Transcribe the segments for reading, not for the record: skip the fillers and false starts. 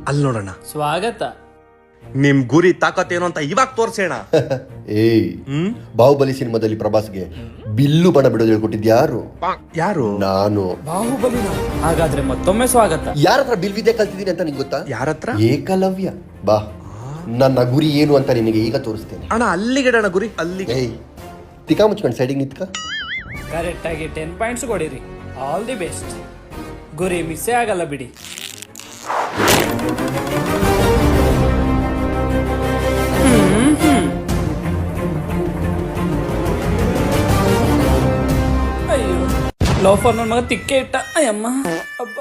ಅಲ್ಲಿ ನೋಡೋಣ. ಸ್ವಾಗತ. ನಿಮ್ ಗುರಿ ತಾಕತ್ತೇನು ಅಂತ ಇವಾಗ ತೋರ್ಸೋಣ. ಏಯ್, ಬಾಹುಬಲಿ ಸಿನಿಮಾದಲ್ಲಿ ಪ್ರಭಾಸ್ಗೆ ಬಿಲ್ಲು ಬಣ ಬಿಡೋದು ಹೇಳ್ಕೊಟ್ಟಿದ್ಯಾರು? ಯಾರು? ನಾನು. ಬಾಹುಬಲಿನ? ಹಾಗಾದ್ರೆ ಮತ್ತೊಮ್ಮೆ ಸ್ವಾಗತ. ಯಾರ ಹತ್ರ ಬಿಲ್ ವಿದ್ಯೆ ಕಲ್ತಿದ್ದೀನಿ ಅಂತ ನಿಂಗೆ ಗೊತ್ತಾ? ಯಾರ ಹತ್ರ? ಏಕಲವ್ಯ. ಬಾ, ನನ್ನ ಗುರಿ ಏನು ಅಂತ ನಿನಗೆ ಈಗ ತೋರಿಸ್ತೇನೆ. ಅಣ್ಣ ಅಲ್ಲಿಗೆ ಗುರಿ ಅಲ್ಲಿಗೆ. ಏಯ್, ತಿಕಾ ಮುಚ್ಕೊಂಡು ಸೈಡಿಗೆ ನಿಂತ್ಕ. ಕರೆಕ್ಟ್ ಆಗಿ 10 ಪಾಯಿಂಟ್ಸ್ ಕೊಡಿರಿ. All the best. ಗುರಿ ಮಿಸ್ಸೇ ಆಗಲ್ಲ ಬಿಡಿ. ಅಯ್ಯೋ, ಲೋಫರ್ ನನ್ನ ಮಗ ತಿಕ್ಕೆ ಇಟ್ಟ. ಅಯ್ಯಮ್ಮ, ಅಬ್ಬ.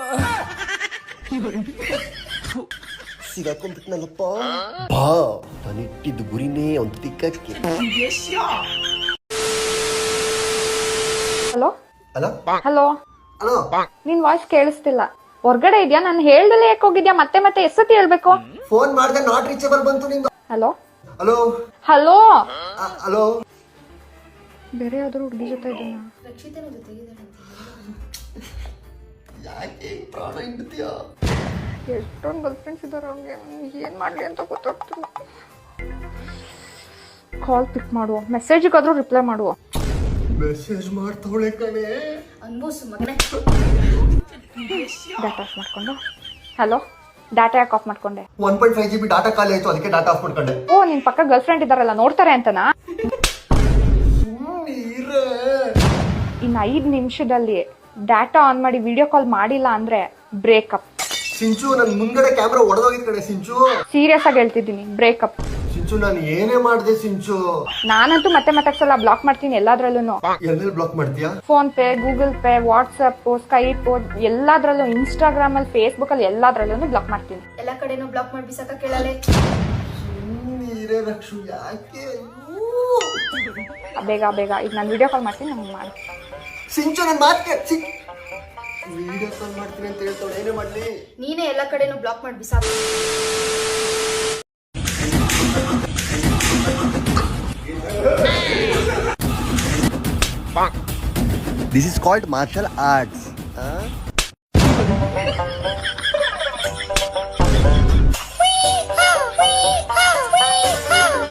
ಸಿಗಾಕೊಂಡ್ಬಿಟ್ನಲ್ಲಪ್ಪ. ಬಾ, ನಾನಿಟ್ಟಿದ್ದು ಗುರಿನೇ ಒಂದು ತಿಕ್ಕಕ್ಕೆ. ಹಲೋ ಅಲ್ಲ ಹಲೋ, ಹಲೋ, ನಿನ್ ವಾಯ್ಸ್ ಕೇಳಿಸ್ತಿಲ್ಲ. ಹೊರ್ಗಡೆ ಇದ್ಯಾ? ನಾನು ಹೇಳ್ದಲ್ಲೇ ಯಾಕೆ ಹೋಗಿದ್ಯಾ? ಮತ್ತೆ ಮತ್ತೆ ಎಷ್ಟೊತ್ತಿ ಹೇಳ್ಬೇಕು? ಫೋನ್ ಮಾಡಿದೆ, ನಾಟ್ ರೀಚೇಬಲ್ ಬಂತು ನಿಂದು. Hello hello hello, hello. ಬೇರೆ ಯಾವ್ದಾದ್ರು ಹುಡುಗಿ ಜೊತೆ ಇದೀನ? ಯಾಕೆ ಪ್ರಾಣ ಹಿಂಡ್ತೀಯ? ಎಷ್ಟೊಂದು ಗರ್ಲ್ ಫ್ರೆಂಡ್ಸ್ ಇದಾರೆ ಅವ್ನಿಗೆ, ಏನ್ ಮಾಡ್ಲಿ ಅಂತ ಗೊತ್ತಾಗ್ತಿಲ್ಲ. ಕಾಲ್ ಪಿಕ್ ಮಾಡುವ, ಮೆಸೇಜಿಗಾದ್ರೂ ರಿಪ್ಲೈ ಮಾಡುವ. ಮೆಸೇಜ್ ಮಾಡ್ತವಳೆ ಕಣೆ. ಡಾಟಾ ಆಫ್ ಮಾಡ್ಕೊಂಡು. ಹಲೋ, ಡಾಟಾ ಯಾಕೆ ಆಫ್ ಮಾಡ್ಕೊಂಡೆ? 1.5 GB ಡಾಟಾ ಖಾಲಿ ಆಯ್ತು, ಅದಕ್ಕೆ ಡಾಟಾ ಆಫ್ ಮಾಡ್ಕೊಂಡೆ. ಓ, ನಿನ್ ಪಕ್ಕ ಗರ್ಲ್ ಫ್ರೆಂಡ್ ಇದಾರಲ್ಲ, ನೋಡ್ತಾರೆ ಅಂತನಾ? ಇನ್ನು 5 ನಿಮಿಷದಲ್ಲಿ ಡಾಟಾ ಆನ್ ಮಾಡಿ ವಿಡಿಯೋ ಕಾಲ್ ಮಾಡಿಲ್ಲ ಅಂದ್ರೆ ಬ್ರೇಕಪ್. ಸಿಂಚು, ನನ್ ಮುಂದ್ಗಡೆ ಕ್ಯಾಮ್ರಾ ಒಡೆದೋಗಿದ್ ಕಡೆ. ಸಿಂಚು, ಸೀರಿಯಸ್ ಆಗಿ ಹೇಳ್ತಿದ್ದೀನಿ, ಬ್ರೇಕಪ್. ಸಿಂಚು, ನಾನು ಏನೇ ಮಾಡಿದೆ ಸಿಂಚು? ನಾನಂತೂ ಮತ್ತೆ ಸಲ ಬ್ಲಾಕ್ ಮಾಡ್ತೀನಿ ಎಲ್ಲಾದ್ರಲ್ಲೂ. ಎಲ್ಲೆಲ್ಲಿ ಬ್ಲಾಕ್ ಮಾಡ್ತೀಯಾ? PhonePe, Google Pay, WhatsApp, Skype, ಎಲ್ಲಾದ್ರಲ್ಲೂ, ಇನ್ಸ್ಟಾಗ್ರಾಮ್ ಅಲ್ಲಿ, ಫೇಸ್ಬುಕ್ ಅಲ್ಲಿ, ಎಲ್ಲಾದ್ರಲ್ಲೂ ಬ್ಲಾಕ್ ಮಾಡ್ತೀನಿ. ಎಲ್ಲಾ ಕಡೆನೂ ಬ್ಲಾಕ್ ಮಾಡಿ ಬಿಸಾಕ ಕೇಳಲೆ. ನೀರೇ ರಕ್ಷು, ಯಾಕೆ? ಬೇಗ ಬೇಗ, ಈಗ ನಾನು ವಿಡಿಯೋ ಕಾಲ್ ಮಾಡ್ತೀನಿ, ನಮ್ಗೆ ಮಾಡಿ. ಸಿಂಚು, ನನ್ ಮಾತ್ಕೆ ವಿಡಿಯೋ ಕಾಲ್ ಮಾಡ್ತೀನಿ ಅಂತ ಹೇಳ್ತಾಳೆ, ಏನೇ ಮಾಡ್ಲಿ? ನೀನೇ ಎಲ್ಲಾ ಕಡೆನೂ ಬ್ಲಾಕ್ ಮಾಡಿ ಬಿಸಾಕ. This is called martial arts.